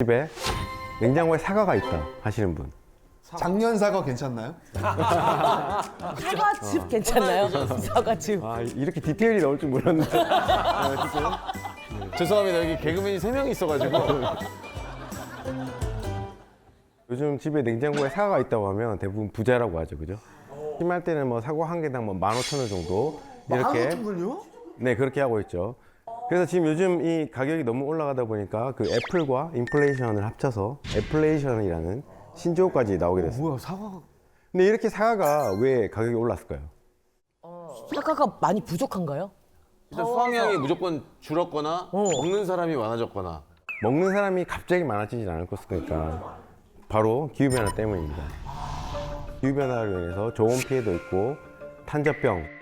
집에 냉장고에 사과가 있다 하시는 분. 작년 사과 괜찮나요? 사과즙 괜찮나요? 사과즙. 아, 이렇게 디테일이 나올 줄 몰랐는데. 죄송합니다. 여기 개그맨이 3명이 있어가지고. 요즘 집에 냉장고에 사과가 있다고 하면 대부분 부자라고 하죠, 그죠? 심할 때는 뭐 사과 한 개당 뭐 15,000원 정도 이렇게. 15,000원이요? 네, 그렇게 하고 있죠. 그래서 지금 요즘 이 가격이 너무 올라가다 보니까 그 애플과 인플레이션을 합쳐서 애플레이션이라는 신조어까지 나오게 됐어요. 뭐야 사과? 근데 이렇게 사과가 왜 가격이 올랐을까요? 사과가 많이 부족한가요? 일단 수확량이 무조건 줄었거나 먹는 사람이 많아졌거나. 먹는 사람이 갑자기 많아지진 않을 거니까 바로 기후변화 때문입니다. 기후변화로 인해서 저온 피해도 있고 탄저병.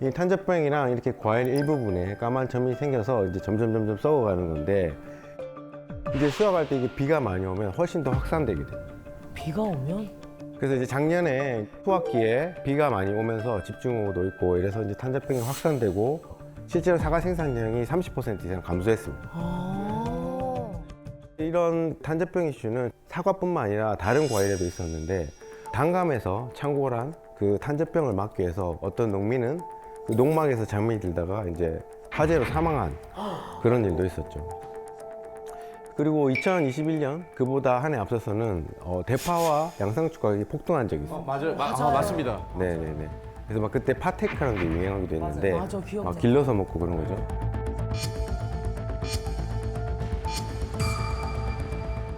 이 탄저병이랑 이렇게 과일 일부분에 까만 점이 생겨서 이제 점점 썩어가는 건데 이제 수확할 때 이게 비가 많이 오면 훨씬 더 확산되게 돼요. 비가 오면? 그래서 이제 작년에 수확기에 비가 많이 오면서 집중호우도 있고 이래서 이제 탄저병이 확산되고 실제로 사과 생산량이 30% 이상 감소했습니다. 이런 탄저병 이슈는 사과뿐만 아니라 다른 과일에도 있었는데 단감에서 창궐한 그 탄저병을 막기 위해서 어떤 농민은 그 농막에서 잠이 들다가 이제 화재로 사망한 그런 일도 있었죠. 그리고 2021년 그보다 한 해 앞서서는 대파와 양상추 가격이 폭등한 적이 있어요. 맞아요. 맞습니다. 네네네. 그래서 막 그때 파테크라는 게 유행하기도 했는데 맞아, 기억나. 막 길러서 먹고 그런 거죠.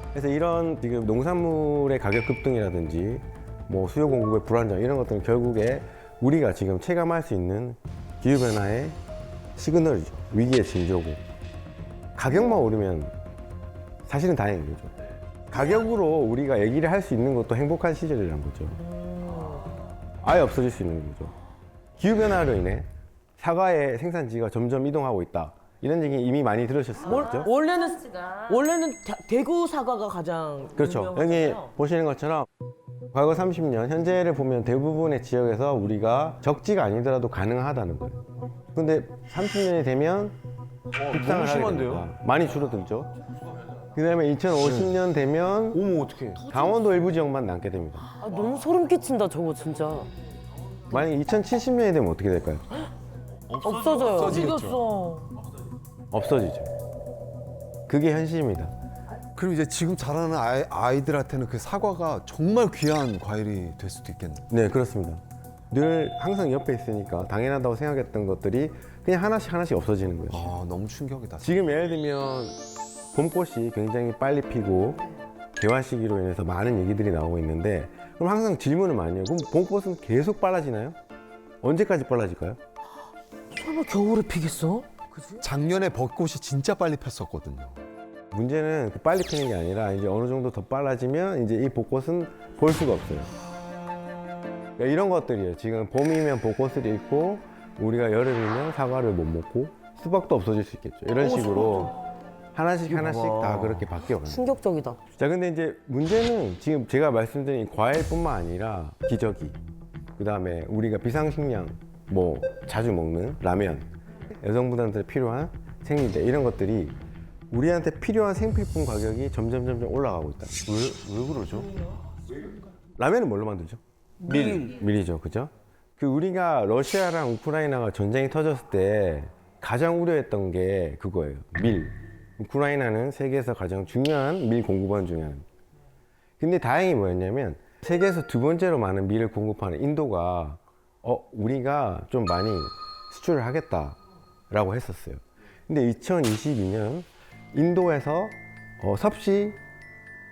그래서 이런 지금 농산물의 가격 급등이라든지 뭐 수요 공급의 불안정 이런 것들은 결국에 우리가 지금 체감할 수 있는 기후변화의 시그널이죠. 위기의 징조고 가격만 오르면 사실은 다행인 거죠. 가격으로 우리가 얘기를 할 수 있는 것도 행복한 시절이라는 거죠. 아예 없어질 수 있는 거죠. 기후변화로 인해 사과의 생산지가 점점 이동하고 있다. 이런 얘기 이미 많이 들으셨을 거죠. 원래는 대구 사과가 가장 그렇죠. 여기 유명하잖아요. 보시는 것처럼 과거 30년, 현재를 보면 대부분의 지역에서 우리가 적지가 아니더라도 가능하다는 거예요. 근데 30년이 되면 급상을 하게 심한데요? 됩니다. 많이 줄어들죠. 그 다음에 2050년 되면 어머, 어떡해. 강원도 일부 지역만 남게 됩니다. 아, 너무 소름 끼친다 저거 진짜. 만약에 2070년이 되면 어떻게 될까요? 없어져요. 없어지죠. 그게 현실입니다. 그럼 이제 지금 자라는 아이들한테는 그 사과가 정말 귀한 과일이 될 수도 있겠네. 네, 그렇습니다. 늘 항상 옆에 있으니까 당연하다고 생각했던 것들이 그냥 하나씩 없어지는 거예요. 아 너무 충격이다. 지금 예를 들면 봄꽃이 굉장히 빨리 피고 개화 시기로 인해서 많은 얘기들이 나오고 있는데 그럼 항상 질문을 많이 해요. 그럼 봄꽃은 계속 빨라지나요? 언제까지 빨라질까요? 설마 겨울에 피겠어? 작년에 벚꽃이 진짜 빨리 폈었거든요. 문제는 그 빨리 피는 게 아니라 이제 어느 정도 더 빨라지면 이제 이 벚꽃은 볼 수가 없어요. 그러니까 이런 것들이에요. 지금 봄이면 벚꽃을 잃고 우리가 여름이면 사과를 못 먹고 수박도 없어질 수 있겠죠. 이런 식으로 하나씩 다 그렇게 바뀌어가는 거예요. 충격적이다. 자, 근데 이제 문제는 지금 제가 말씀드린 과일뿐만 아니라 기저귀, 그 다음에 우리가 비상식량, 뭐 자주 먹는 라면, 여성분들한테 필요한 생리대 이런 것들이 우리한테 필요한 생필품 가격이 점점 올라가고 있다. 왜 그러죠? 라면은 뭘로 만들죠? 밀이죠, 그죠? 그 우리가 러시아랑 우크라이나가 전쟁이 터졌을 때 가장 우려했던 게 그거예요. 밀. 우크라이나는 세계에서 가장 중요한 밀 공급원 중에 하나. 근데 다행히 뭐였냐면 세계에서 두 번째로 많은 밀을 공급하는 인도가 우리가 좀 많이 수출을 하겠다라고 했었어요. 근데 2022년 인도에서 섭씨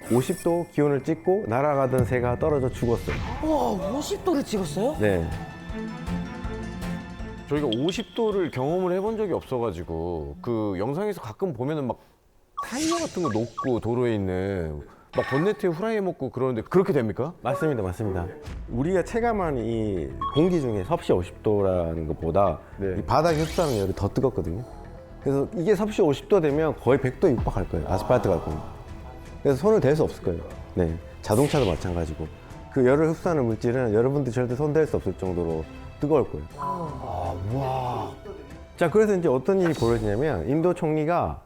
50도 기온을 찍고 날아가던 새가 떨어져 죽었어요. 와, 50도를 찍었어요? 네. 저희가 50도를 경험을 해본 적이 없어가지고 그 영상에서 가끔 보면은 막 타이어 같은 거 녹고 도로에 있는 막 번네트에 후라이 먹고 그러는데 그렇게 됩니까? 맞습니다. 우리가 체감한 이 공기 중에 섭씨 50도라는 것보다 이 바닥에 흡수하는 열이 더 뜨겁거든요. 그래서 이게 섭씨 50도 되면 거의 100도 육박할 거예요. 아스팔트가 겁니다. 그래서 손을 댈 수 없을 거예요. 네, 자동차도 마찬가지고 그 열을 흡수하는 물질은 여러분들 절대 손 댈 수 없을 정도로 뜨거울 거예요. 자, 그래서 이제 어떤 일이 벌어지냐면 인도 총리가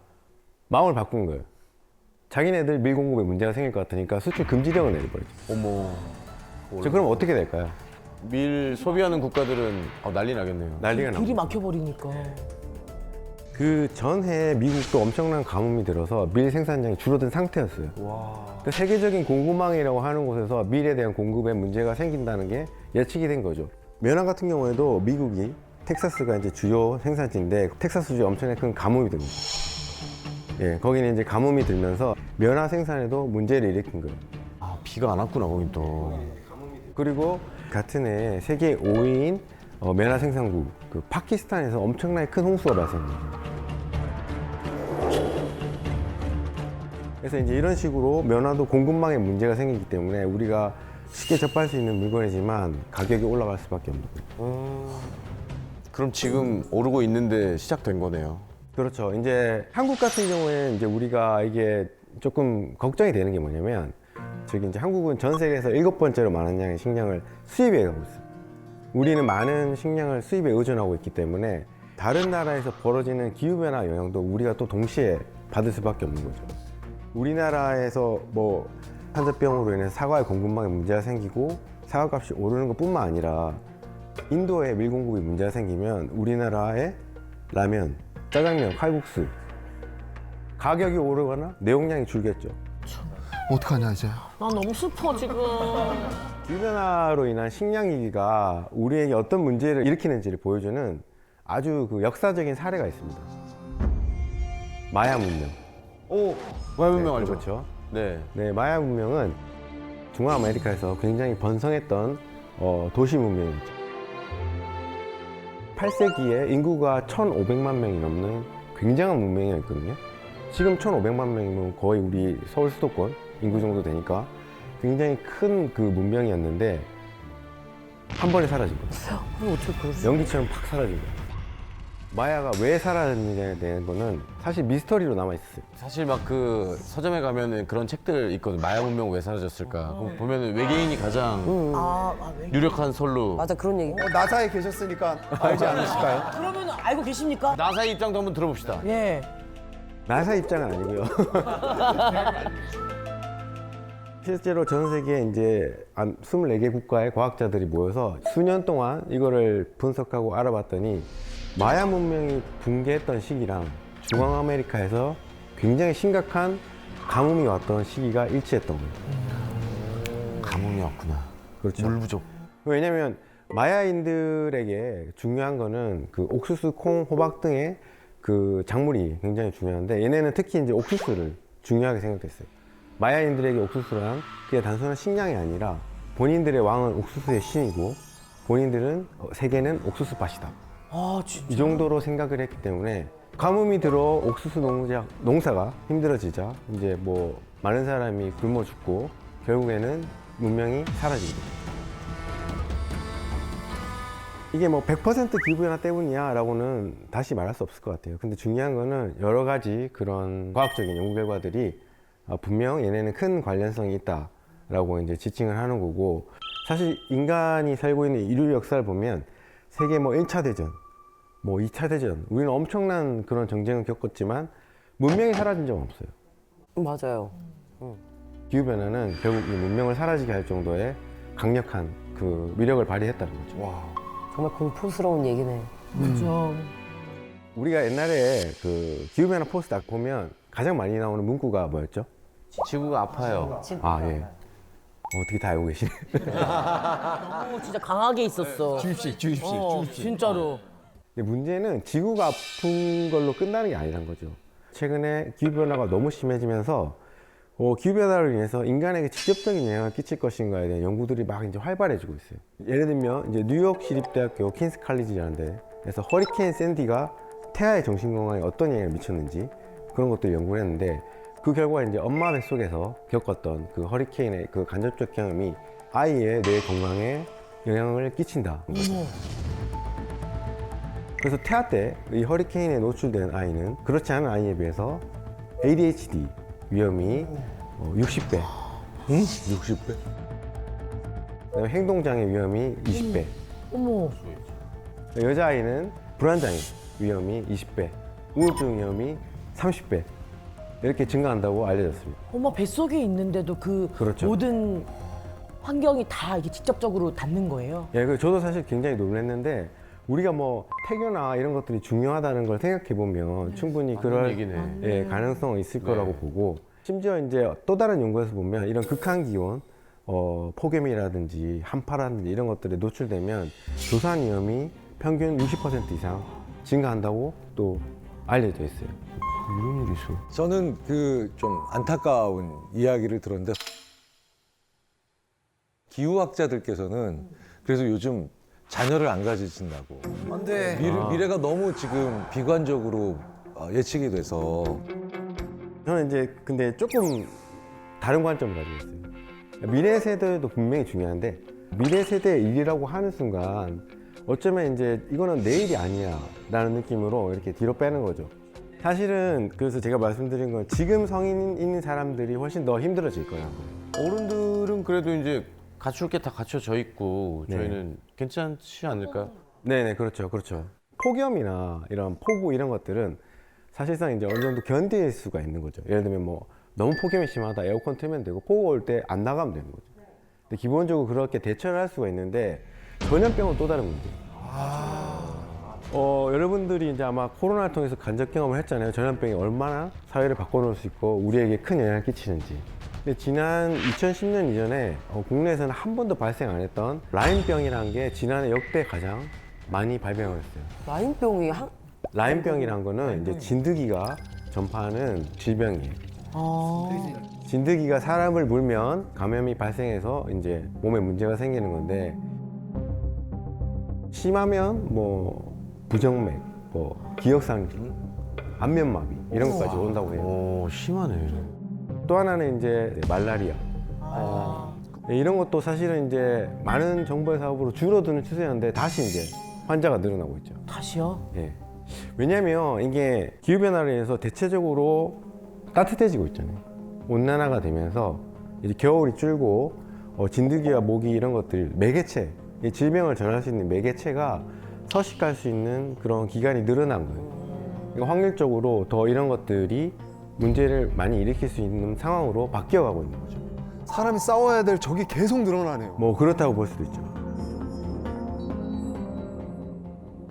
마음을 바꾼 거예요. 자기네들 밀 공급에 문제가 생길 것 같으니까 수출 금지령을 내려버리죠. 어머. 저 그럼 어떻게 될까요? 밀 소비하는 국가들은 난리 나겠네요. 난리가 길이 나고. 막혀버리니까. 그 전해 미국도 엄청난 가뭄이 들어서 밀 생산량이 줄어든 상태였어요. 그 세계적인 공급망이라고 하는 곳에서 밀에 대한 공급에 문제가 생긴다는 게 예측이 된 거죠. 면화 같은 경우에도 미국이 텍사스가 이제 주요 생산지인데 텍사스주에 엄청나게 큰 가뭄이 듭니다. 예, 거기는 이제 가뭄이 들면서 면화 생산에도 문제를 일으킨 거예요. 아, 비가 안 왔구나, 거긴 또. 그리고 같은 해 세계 5위인 면화 생산국 그 파키스탄에서 엄청나게 큰 홍수가 발생합니다. 그래서 이제 이런 식으로 면화도 공급망에 문제가 생기기 때문에 우리가 쉽게 접할 수 있는 물건이지만 가격이 올라갈 수밖에 없는 거예요. 그럼 지금 오르고 있는데 시작된 거네요. 그렇죠. 이제 한국 같은 경우에는 이제 우리가 이게 조금 걱정이 되는 게 뭐냐면 저기 이제 한국은 전 세계에서 7번째로 많은 양의 식량을 수입해 가고 있어요. 우리는 많은 식량을 수입에 의존하고 있기 때문에 다른 나라에서 벌어지는 기후변화 영향도 우리가 또 동시에 받을 수밖에 없는 거죠. 우리나라에서 뭐 한자병으로 인해서 사과의 공급망에 문제가 생기고 사과값이 오르는 것뿐만 아니라 인도에 밀 공급이 문제가 생기면 우리나라의 라면, 짜장면, 칼국수 가격이 오르거나 내용량이 줄겠죠. 어떡하냐 이제. 난 너무 슬퍼 지금. 기후변화로 인한 식량 위기가 우리에게 어떤 문제를 일으키는지를 보여주는 아주 그 역사적인 사례가 있습니다. 마야 문명. 오, 마야 문명 네, 알죠? 그렇죠. 네. 네, 마야 문명은 중앙아메리카에서 굉장히 번성했던 도시 문명이었죠. 8세기에 인구가 1,500만 명이 넘는 굉장한 문명이었거든요. 지금 1,500만 명이면 거의 우리 서울 수도권 인구 정도 되니까 굉장히 큰 그 문명이었는데 한 번에 사라진 거예요. 어떻게 그럴 수? 연기처럼 팍 사라진 거예요. 마야가 왜 사라졌느냐에 대한 거는 사실 미스터리로 남아있었어요. 사실 막 그 서점에 가면은 그런 책들 있거든. 마야 문명 왜 사라졌을까? 그럼 보면은 외계인이 가장 왜? 유력한 설로. 맞아 그런 얘기. 나사에 계셨으니까 알지 않으실까요? 그러면 알고 계십니까? 나사의 입장도 한번 들어봅시다. 예. 나사 입장은 아니고요. 실제로 전 세계에 이제 한 24개 국가의 과학자들이 모여서 수년 동안 이거를 분석하고 알아봤더니 마야 문명이 붕괴했던 시기랑 중앙아메리카에서 굉장히 심각한 가뭄이 왔던 시기가 일치했던 거예요. 가뭄이 왔구나. 그렇죠. 물 부족. 왜냐면 마야인들에게 중요한 거는 그 옥수수, 콩, 호박 등의 그 작물이 굉장히 중요한데 얘네는 특히 이제 옥수수를 중요하게 생각했어요. 마야인들에게 옥수수란 그게 단순한 식량이 아니라 본인들의 왕은 옥수수의 신이고 본인들은 세계는 옥수수 밭이다. 아 진짜. 이 정도로 생각을 했기 때문에 가뭄이 들어 옥수수 농사가 힘들어지자 이제 뭐 많은 사람이 굶어 죽고 결국에는 문명이 사라진 거죠. 이게 뭐 100% 기후변화 때문이야 라고는 다시 말할 수 없을 것 같아요. 근데 중요한 거는 여러 가지 그런 과학적인 연구 결과들이 분명 얘네는 큰 관련성이 있다라고 이제 지칭을 하는 거고 사실 인간이 살고 있는 인류 역사를 보면 세계 뭐 1차 대전, 뭐 2차 대전 우리는 엄청난 그런 전쟁을 겪었지만 문명이 사라진 적은 없어요. 맞아요. 기후변화는 결국 이 문명을 사라지게 할 정도의 강력한 그 위력을 발휘했다는 거죠. 와. 정말 공포스러운 얘기네. 그렇죠. 우리가 옛날에 그 기후변화 포스트 딱 보면 가장 많이 나오는 문구가 뭐였죠? 지구가 아파요. 아 예. 어떻게 다 알고 계시네. 진짜 강하게 있었어. 주입식, 주입식, 주입식. 진짜로. 근데 문제는 지구가 아픈 걸로 끝나는 게 아니란 거죠. 최근에 기후변화가 너무 심해지면서 기후변화로 인해서 인간에게 직접적인 영향을 끼칠 것인가에 대한 연구들이 막 이제 활발해지고 있어요. 예를 들면 이제 뉴욕 시립대학교 퀸스 칼리지라는 데에서 허리케인 샌디가 태아의 정신 건강에 어떤 영향을 미쳤는지 그런 것들 연구를 했는데 그 결과 이제 엄마 뱃속에서 겪었던 그 허리케인의 그 간접적 경험이 아이의 뇌 건강에 영향을 끼친다. 그래서 태아 때 이 허리케인에 노출된 아이는 그렇지 않은 아이에 비해서 ADHD 위험이 60배. 응? 60배? 그다음에 행동장애 위험이 20배. 어머. 여자아이는 불안장애 위험이 20배. 우울증 위험이 30배. 이렇게 증가한다고 알려졌습니다. 엄마 뱃속에 있는데도 그 그렇죠. 모든 환경이 다 이게 직접적으로 닿는 거예요. 예, 그 저도 사실 굉장히 놀랐는데 우리가 뭐 태교나 이런 것들이 중요하다는 걸 생각해 보면 충분히 그럴 얘기네. 예, 가능성은 있을 거라고 보고 심지어 이제 또 다른 연구에서 보면 이런 극한 기온 폭염이라든지 한파라든지 이런 것들에 노출되면 조산 위험이 평균 60% 이상 증가한다고 또 알려져 있어요. 이런 일이 있어. 저는 그 좀 안타까운 이야기를 들었는데 기후학자들께서는 그래서 요즘 자녀를 안 가지신다고. 안돼. 미래가 너무 지금 비관적으로 예측이 돼서 저는 이제 근데 조금 다른 관점을 가지고 있어요. 미래 세대도 분명히 중요한데 미래 세대의 일이라고 하는 순간 어쩌면 이제 이거는 내일이 아니야 라는 느낌으로 이렇게 뒤로 빼는 거죠. 사실은 그래서 제가 말씀드린 건 지금 성인 있는 사람들이 훨씬 더 힘들어질 거라고. 어른들은 그래도 이제 갖출 게 다 갖춰져 있고 네. 저희는 괜찮지 않을까요? 네네, 그렇죠, 그렇죠. 폭염이나 이런 폭우 이런 것들은 사실상 이제 어느 정도 견딜 수가 있는 거죠. 예를 들면 뭐 너무 폭염이 심하다, 에어컨 틀면 되고 폭우 올 때 안 나가면 되는 거죠. 근데 기본적으로 그렇게 대처를 할 수가 있는데 전염병은 또 다른 문제예요. 여러분들이 이제 아마 코로나를 통해서 간접 경험을 했잖아요. 전염병이 얼마나 사회를 바꿔놓을 수 있고 우리에게 큰 영향을 끼치는지. 근데 지난 2010년 이전에 국내에서는 한 번도 발생 안 했던 라인병이라는 게 지난해 역대 가장 많이 발병을 했어요. 라인병이 라인병이란 거는 이제 진드기가 전파하는 질병이에요. 아, 진드기가 사람을 물면 감염이 발생해서 이제 몸에 문제가 생기는 건데 심하면 뭐 부정맥, 뭐 기억상실, 안면마비 이런 것까지 온다고 해요. 오, 심하네. 또 하나는 이제 말라리아. 네, 이런 것도 사실은 이제 많은 정부의 사업으로 줄어드는 추세였는데 다시 이제 환자가 늘어나고 있죠. 다시요? 예. 왜냐하면 이게 기후변화로 인해서 대체적으로 따뜻해지고 있잖아요. 온난화가 되면서 이제 겨울이 줄고 진드기와 모기 이런 것들 매개체, 이 질병을 전할 수 있는 매개체가 서식할 수 있는 그런 기간이 늘어난 거예요. 그러니까 확률적으로 더 이런 것들이 문제를 많이 일으킬 수 있는 상황으로 바뀌어가고 있는 거죠. 사람이 싸워야 될 적이 계속 늘어나네요. 뭐 그렇다고 볼 수도 있죠.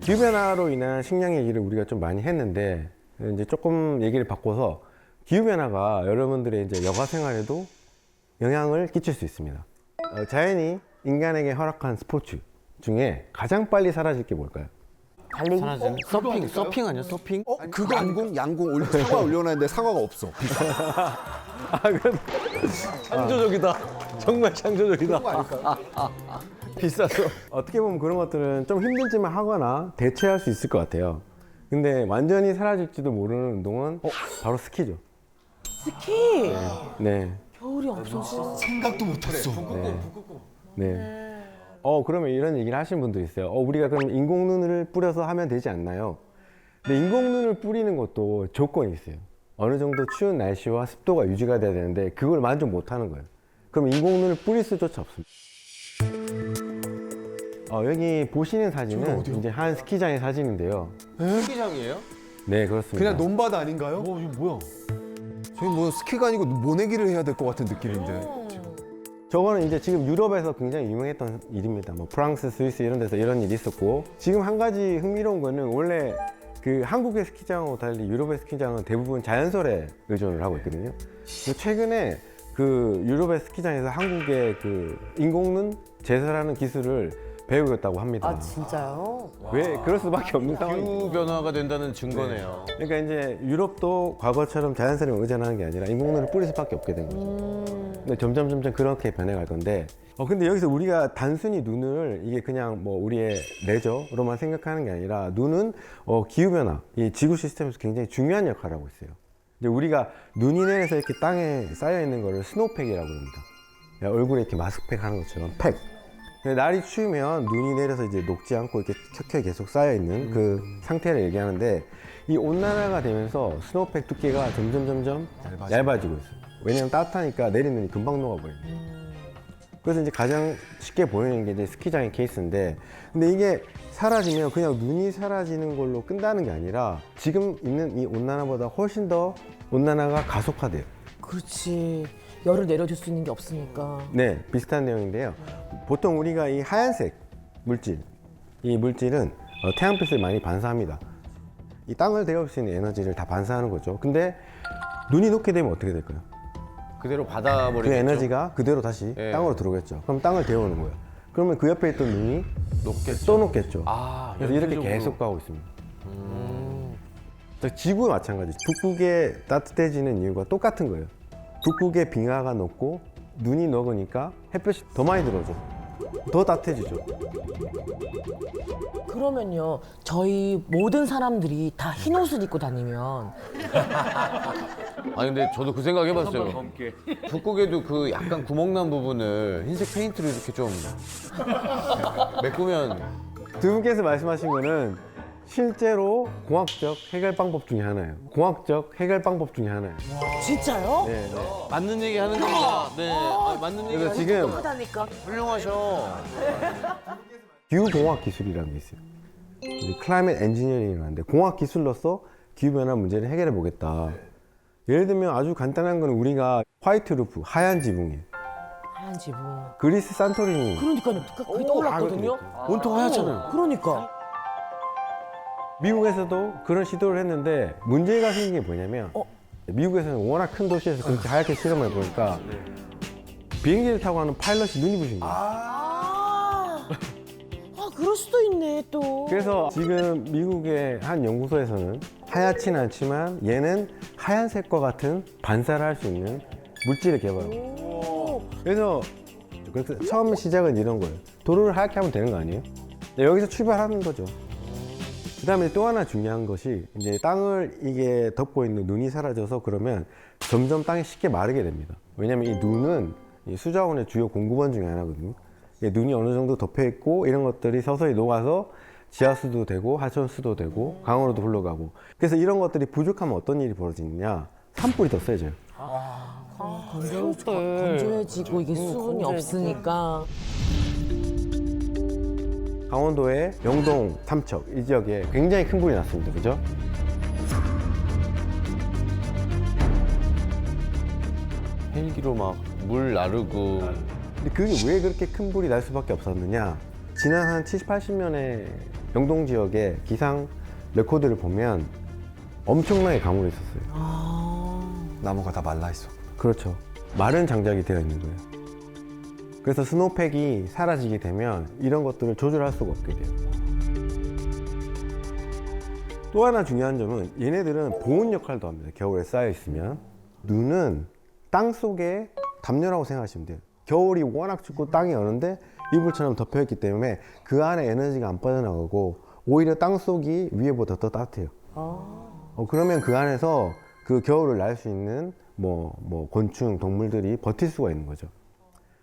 기후변화로 인한 식량 얘기를 우리가 좀 많이 했는데 이제 조금 얘기를 바꿔서 기후변화가 여러분들의 이제 여가 생활에도 영향을 끼칠 수 있습니다. 자연이 인간에게 허락한 스포츠 중에 가장 빨리 사라질 게 뭘까요? 달리기? 사라지는 서핑 아니야? 서핑? 그거 양궁 사과 올려놨는데 사과가 없어. 창조적이다. 정말 창조적이다. 비싸서 어떻게 보면 그런 것들은 좀 힘들지만 하거나 대체할 수 있을 것 같아요. 근데 완전히 사라질지도 모르는 운동은 바로 스키죠. 스키! 네. 겨울이 없어서. 생각도 못했어. 네. 그러면 이런 얘기를 하시는 분들이 있어요. 우리가 그럼 인공눈을 뿌려서 하면 되지 않나요? 근데 인공눈을 뿌리는 것도 조건이 있어요. 어느 정도 추운 날씨와 습도가 유지가 돼야 되는데 그걸 만족 못 하는 거예요. 그럼 인공눈을 뿌릴 수조차 없습니다. 여기 보시는 사진은 이제 한 스키장의 사진인데요. 스키장이에요? 네, 그렇습니다. 그냥 논바다 아닌가요? 이거 뭐야? 저희 뭐 스키가 아니고 모내기를 해야 될 것 같은 느낌인데. 저거는 이제 지금 유럽에서 굉장히 유명했던 일입니다. 뭐 프랑스, 스위스 이런 데서 이런 일이 있었고 지금 한 가지 흥미로운 거는 원래 그 한국의 스키장하고 달리 유럽의 스키장은 대부분 자연설에 의존을 하고 있거든요. 근데 최근에 그 유럽의 스키장에서 한국의 그 인공눈 제설하는 기술을 배우겠다고 합니다. 아, 진짜요? 왜 그럴 수밖에 없는 상황이죠. 기후 변화가 된다는 증거네요. 그러니까 이제 유럽도 과거처럼 자연설에 의존하는 게 아니라 인공눈을 뿌릴 수밖에 없게 된 거죠. 근데 점점 그렇게 변해갈 건데 근데 여기서 우리가 단순히 눈을 이게 그냥 뭐 우리의 레저로만 생각하는 게 아니라 눈은 기후변화, 이 지구 시스템에서 굉장히 중요한 역할을 하고 있어요. 이제 우리가 눈이 내려서 이렇게 땅에 쌓여 있는 거를 스노우팩이라고 합니다. 얼굴에 이렇게 마스크팩 하는 것처럼 팩. 근데 날이 추우면 눈이 내려서 이제 녹지 않고 이렇게 켜켜 계속 쌓여 있는 그 상태를 얘기하는데 이 온난화가 되면서 스노우팩 두께가 점점 얇아지고 있어요. 왜냐면 따뜻하니까 내린 눈이 금방 녹아버려요. 그래서 이제 가장 쉽게 보이는 게 이제 스키장의 케이스인데 근데 이게 사라지면 그냥 눈이 사라지는 걸로 끝나는 게 아니라 지금 있는 이 온난화보다 훨씬 더 온난화가 가속화돼요. 그렇지. 열을 내려줄 수 있는 게 없으니까. 네, 비슷한 내용인데요. 보통 우리가 이 하얀색 물질, 이 물질은 태양빛을 많이 반사합니다. 이 땅을 데울 수 있는 에너지를 다 반사하는 거죠. 근데 눈이 녹게 되면 어떻게 될까요? 그대로 그 받아버리겠죠. 에너지가 그대로 다시 예. 땅으로 들어오겠죠. 그럼 땅을 데우는 거예요. 그러면 그 옆에 있던 눈이 녹겠죠. 또 녹겠죠. 아, 그래서 이렇게 연쇄적으로. 계속 가고 있습니다. 자, 지구 마찬가지. 북극에 따뜻해지는 이유가 똑같은 거예요. 북극의 빙하가 녹고 눈이 녹으니까 햇볕이 더 많이 들어오죠. 더 따뜻해지죠. 그러면요, 저희 모든 사람들이 다 흰 옷을 입고 다니면 아니 근데 저도 그 생각 해봤어요. 북극에도 그 약간 구멍난 부분을 흰색 페인트로 이렇게 좀 메꾸면 두 분께서 말씀하신 거는 실제로 공학적 해결 방법 중에 하나예요. 공학적 해결 방법 중에 하나예요. 진짜요? 네, 네. 맞는 얘기 하는 겁니다. 네, 맞는 얘기 그래서 지금 하다니까. 훌륭하셔. 기후공학 기술이라는 게 있어요. 클라이밋 엔지니어링이라는 건데 공학 기술로서 기후변화 문제를 해결해 보겠다. 예를 들면 아주 간단한 건 우리가 화이트 루프, 하얀 지붕이에요. 하얀 지붕. 그리스 산토리니 그러니까요. 그게 떠올랐거든요. 온통 하얗잖아요. 그러니까. 미국에서도 그런 시도를 했는데 문제가 생긴 게 뭐냐면 미국에서는 워낙 큰 도시에서 그렇게 하얗게 실험을 해보니까 비행기를 타고 가는 파일럿이 눈이 부신 거예요. 그럴 수도 있네 또. 그래서 지금 미국의 한 연구소에서는 하얗진 않지만 얘는 하얀색과 같은 반사를 할 수 있는 물질을 개발하고 그래서 처음 시작은 이런 거예요. 도로를 하얗게 하면 되는 거 아니에요? 네, 여기서 출발하는 거죠. 그다음에 또 하나 중요한 것이 이제 땅을 이게 덮고 있는 눈이 사라져서 그러면 점점 땅이 쉽게 마르게 됩니다. 왜냐하면 이 눈은 이 수자원의 주요 공급원 중에 하나거든요. 눈이 어느 정도 덮여 있고 이런 것들이 서서히 녹아서 지하수도 되고 하천수도 되고 강으로도 흘러가고 그래서 이런 것들이 부족하면 어떤 일이 벌어지느냐 산불이 더 세져요. 건조해지고 이게 수분이 없으니까. 강원도의 영동, 삼척 이 지역에 굉장히 큰 불이 났습니다. 그죠? 헬기로 막 물 나르고 근데 그게 왜 그렇게 큰 불이 날 수밖에 없었느냐? 지난 한 70, 80년의 영동 지역의 기상 레코드를 보면 엄청나게 가물어 있었어요. 나무가 다 말라 있어. 그렇죠. 마른 장작이 되어 있는 거예요. 그래서 스노우팩이 사라지게 되면 이런 것들을 조절할 수가 없게 돼요. 또 하나 중요한 점은 얘네들은 보온 역할도 합니다. 겨울에 쌓여 있으면. 눈은 땅 속에 담요라고 생각하시면 돼요. 겨울이 워낙 춥고 땅이 여는데 이불처럼 덮여있기 때문에 그 안에 에너지가 안 빠져나가고 오히려 땅 속이 위에보다 더 따뜻해요. 그러면 그 안에서 그 겨울을 날 수 있는 뭐 곤충, 동물들이 버틸 수가 있는 거죠.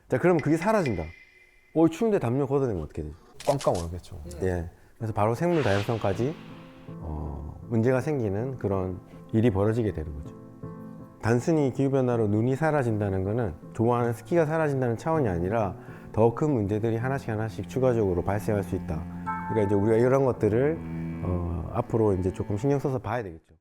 자, 그러면 그게 사라진다. 추운데 담요 걷어내면 어떻게 되죠? 꽝꽝 얼겠죠. 예. 그래서 바로 생물 다양성까지 문제가 생기는 그런 일이 벌어지게 되는 거죠. 단순히 기후변화로 눈이 사라진다는 거는 좋아하는 스키가 사라진다는 차원이 아니라 더 큰 문제들이 하나씩 추가적으로 발생할 수 있다. 그러니까 이제 우리가 이런 것들을 앞으로 이제 조금 신경 써서 봐야 되겠죠.